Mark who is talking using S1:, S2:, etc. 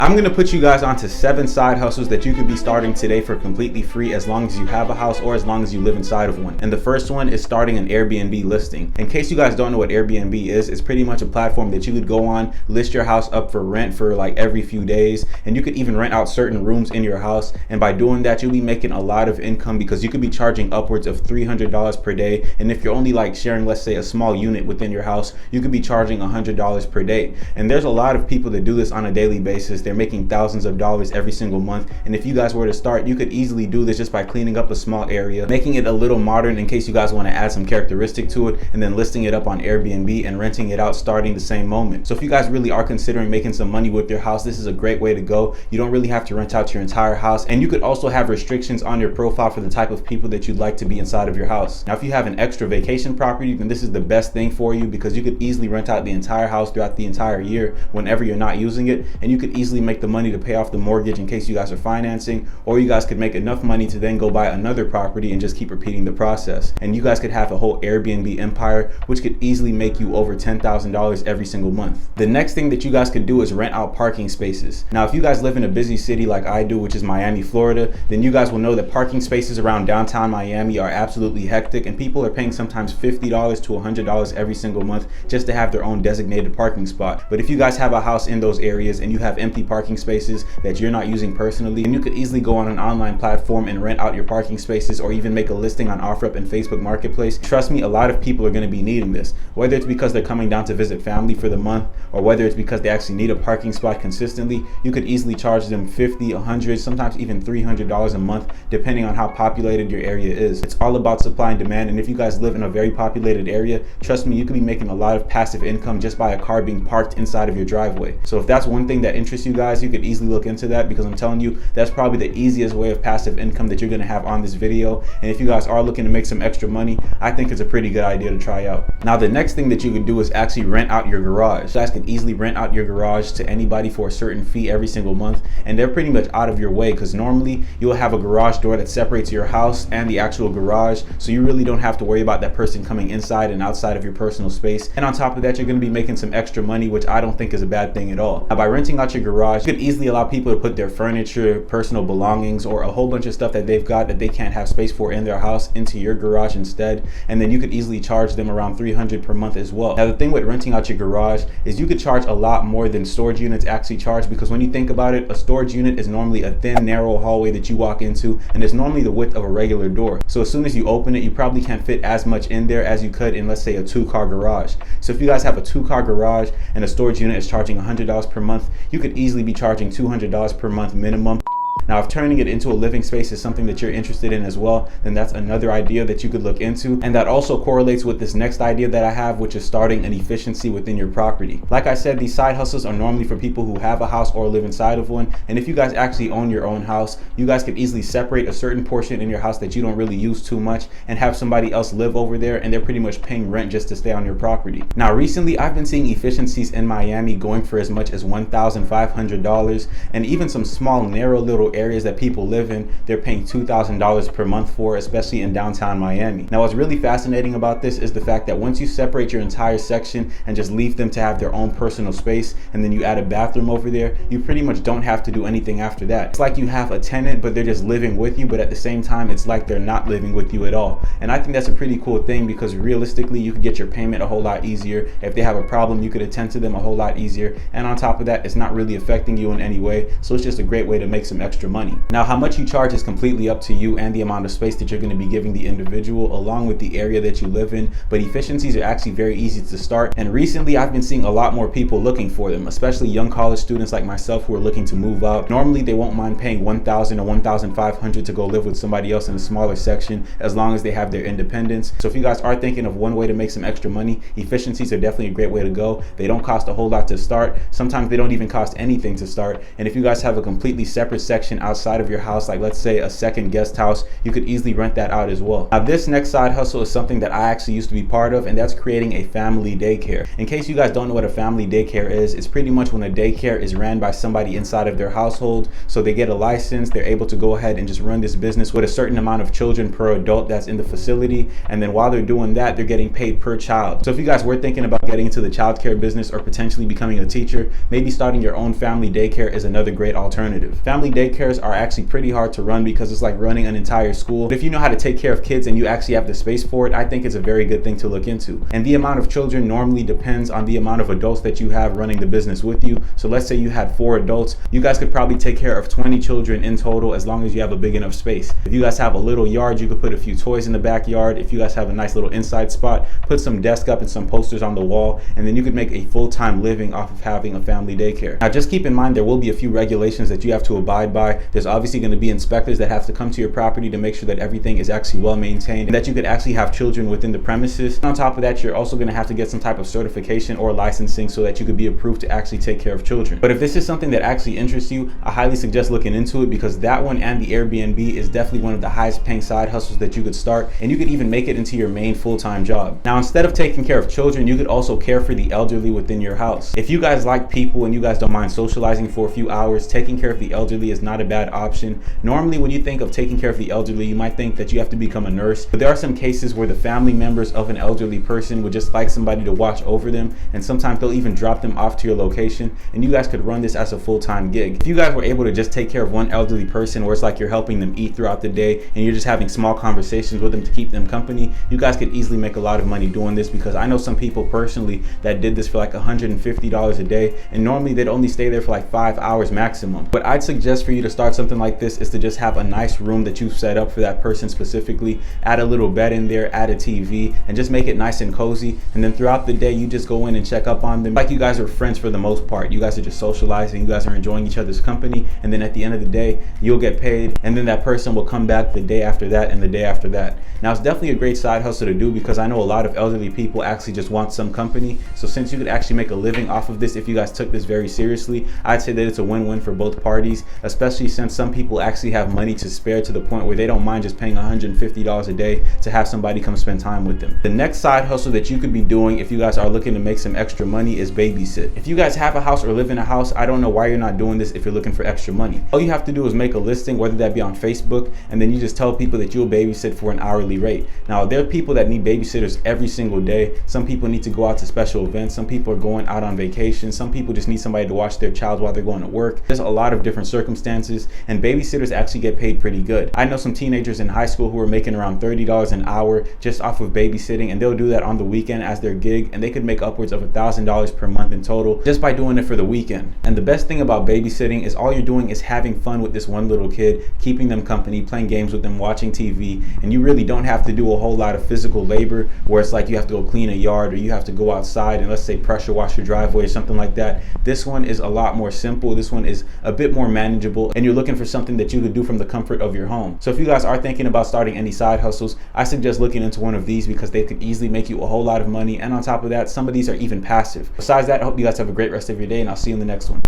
S1: I'm gonna put you guys onto 7 side hustles that you could be starting today for completely free as long as you have a house or as long as you live inside of one. And the first one is starting an Airbnb listing. In case you guys don't know what Airbnb is, it's pretty much a platform that you could go on, list your house up for rent for like every few days, and you could even rent out certain rooms in your house. And by doing that, you'll be making a lot of income because you could be charging upwards of $300 per day. And if you're only like sharing, let's say, a small unit within your house, you could be charging $100 per day. And there's a lot of people that do this on a daily basis. They're making thousands of dollars every single month. And if you guys were to start, you could easily do this just by cleaning up a small area, making it a little modern in case you guys want to add some characteristic to it, and then listing it up on Airbnb and renting it out starting the same moment. So if you guys really are considering making some money with your house, this is a great way to go. You don't really have to rent out your entire house, and you could also have restrictions on your profile for the type of people that you'd like to be inside of your house. Now, if you have an extra vacation property, then this is the best thing for you because you could easily rent out the entire house throughout the entire year whenever you're not using it, and you could easily make the money to pay off the mortgage in case you guys are financing, or you guys could make enough money to then go buy another property and just keep repeating the process. And you guys could have a whole Airbnb empire, which could easily make you over $10,000 every single month. The next thing that you guys could do is rent out parking spaces. Now, if you guys live in a busy city like I do, which is Miami, Florida, then you guys will know that parking spaces around downtown Miami are absolutely hectic, and people are paying sometimes $50 to $100 every single month just to have their own designated parking spot. But if you guys have a house in those areas and you have empty parking spaces that you're not using personally, then you could easily go on an online platform and rent out your parking spaces, or even make a listing on OfferUp and Facebook Marketplace. Trust me, a lot of people are going to be needing this, whether it's because they're coming down to visit family for the month, or whether it's because they actually need a parking spot consistently. You could easily charge them $50, $100, sometimes even $300 a month, depending on how populated your area is. It's all about supply and demand, and if you guys live in a very populated area, trust me, you could be making a lot of passive income just by a car being parked inside of your driveway. So if that's one thing that interests you guys, you could easily look into that, because I'm telling you, that's probably the easiest way of passive income that you're going to have on this video. And if you guys are looking to make some extra money, I think it's a pretty good idea to try out. Now, the next thing that you could do is actually rent out your garage. You guys can easily rent out your garage to anybody for a certain fee every single month, and they're pretty much out of your way because normally you'll have a garage door that separates your house and the actual garage, so you really don't have to worry about that person coming inside and outside of your personal space. And on top of that, you're going to be making some extra money, which I don't think is a bad thing at all. Now, by renting out your garage, you could easily allow people to put their furniture, personal belongings, or a whole bunch of stuff that they've got that they can't have space for in their house into your garage instead, and then you could easily charge them around $300 per month as well. Now, the thing with renting out your garage is you could charge a lot more than storage units actually charge, because when you think about it, a storage unit is normally a thin, narrow hallway that you walk into, and it's normally the width of a regular door. So as soon as you open it, you probably can't fit as much in there as you could in, let's say, a 2-car garage. So if you guys have a 2-car garage and a storage unit is charging $100 per month, you could easily be charging $200 per month minimum. Now, if turning it into a living space is something that you're interested in as well, then that's another idea that you could look into. And that also correlates with this next idea that I have, which is starting an efficiency within your property. Like I said, these side hustles are normally for people who have a house or live inside of one. And if you guys actually own your own house, you guys could easily separate a certain portion in your house that you don't really use too much and have somebody else live over there, and they're pretty much paying rent just to stay on your property. Now, recently I've been seeing efficiencies in Miami going for as much as $1,500, and even some small, narrow little areas that people live in, they're paying $2,000 per month for, especially in downtown Miami. Now, what's really fascinating about this is the fact that once you separate your entire section and just leave them to have their own personal space, and then you add a bathroom over there, you pretty much don't have to do anything after that. It's like you have a tenant, but they're just living with you, but at the same time, it's like they're not living with you at all. And I think that's a pretty cool thing, because realistically, you could get your payment a whole lot easier. If they have a problem, you could attend to them a whole lot easier. And on top of that, it's not really affecting you in any way. So it's just a great way to make some extra money. Now, how much you charge is completely up to you and the amount of space that you're going to be giving the individual, along with the area that you live in. But efficiencies are actually very easy to start. And recently, I've been seeing a lot more people looking for them, especially young college students like myself who are looking to move out. Normally, they won't mind paying $1,000 or $1,500 to go live with somebody else in a smaller section, as long as they have their independence. So if you guys are thinking of one way to make some extra money, efficiencies are definitely a great way to go. They don't cost a whole lot to start. Sometimes they don't even cost anything to start. And if you guys have a completely separate section section outside of your house, like let's say a second guest house, you could easily rent that out as well. Now this next side hustle is something that I actually used to be part of, and that's creating a family daycare. In case you guys don't know what a family daycare is, it's pretty much when a daycare is ran by somebody inside of their household. So they get a license, they're able to go ahead and just run this business with a certain amount of children per adult that's in the facility, and then while they're doing that, they're getting paid per child. So if you guys were thinking about getting into the childcare business or potentially becoming a teacher, maybe starting your own family daycare is another great alternative. Family daycares are actually pretty hard to run because it's like running an entire school. But if you know how to take care of kids and you actually have the space for it, I think it's a very good thing to look into. And the amount of children normally depends on the amount of adults that you have running the business with you. So let's say you had 4 adults, you guys could probably take care of 20 children in total as long as you have a big enough space. If you guys have a little yard, you could put a few toys in the backyard. If you guys have a nice little inside spot, put some desk up and some posters on the wall, and then you could make a full-time living off of having a family daycare. Now just keep in mind there will be a few regulations that you have to abide by. There's obviously going to be inspectors that have to come to your property to make sure that everything is actually well maintained and that you could actually have children within the premises. And on top of that, you're also going to have to get some type of certification or licensing so that you could be approved to actually take care of children. But if this is something that actually interests you, I highly suggest looking into it, because that one and the Airbnb is definitely one of the highest paying side hustles that you could start, and you could even make it into your main full-time job. Now instead of taking care of children, you could also care for the elderly within your house. If you guys like people and you guys don't mind socializing for a few hours, taking care of the elderly is not a bad option. Normally when you think of taking care of the elderly, you might think that you have to become a nurse, but there are some cases where the family members of an elderly person would just like somebody to watch over them, and sometimes they'll even drop them off to your location, and you guys could run this as a full-time gig. If you guys were able to just take care of one elderly person, where it's like you're helping them eat throughout the day and you're just having small conversations with them to keep them company, you guys could easily make a lot of money doing this, because I know some people personally that did this for like $150 a day, and normally they'd only stay there for like 5 hours maximum. What I'd suggest for you to start something like this is to just have a nice room that you've set up for that person specifically, add a little bed in there, add a TV, and just make it nice and cozy. And then throughout the day, you just go in and check up on them like you guys are friends for the most part. You guys are just socializing, you guys are enjoying each other's company, and then at the end of the day, you'll get paid, and then that person will come back the day after that and the day after that. Now, it's definitely a great side hustle to do, because I know a lot of elderly people actually just want some company. So since you could actually make a living off of this if you guys took this very seriously, I'd say that it's a win-win for both parties, especially since some people actually have money to spare to the point where they don't mind just paying $150 a day to have somebody come spend time with them. The next side hustle that you could be doing if you guys are looking to make some extra money is babysit. If you guys have a house or live in a house, I don't know why you're not doing this if you're looking for extra money. All you have to do is make a listing, whether that be on Facebook, and then you just tell people that you'll babysit for an hourly rate. Now, there are people that need babysitters every single day. Some people need to go out to special events. Some people are going out on vacation. Some people just need somebody to watch their child while they're going to work. There's a lot of different circumstances, and babysitters actually get paid pretty good. I know some teenagers in high school who are making around $30 an hour just off of babysitting, and they'll do that on the weekend as their gig, and they could make upwards of $1,000 per month in total just by doing it for the weekend. And the best thing about babysitting is all you're doing is having fun with this one little kid, keeping them company, playing games with them, watching TV, and you really don't have to do a whole lot of physical labor where it's like you have to go clean a yard or you have to go outside and, let's say, pressure wash your driveway or something like that. This one is a lot more simple. This one is a bit more manageable, and you're looking for something that you could do from the comfort of your home. So if you guys are thinking about starting any side hustles, I suggest looking into one of these, because they could easily make you a whole lot of money, and on top of that, some of these are even passive. Besides that, I hope you guys have a great rest of your day, and I'll see you in the next one.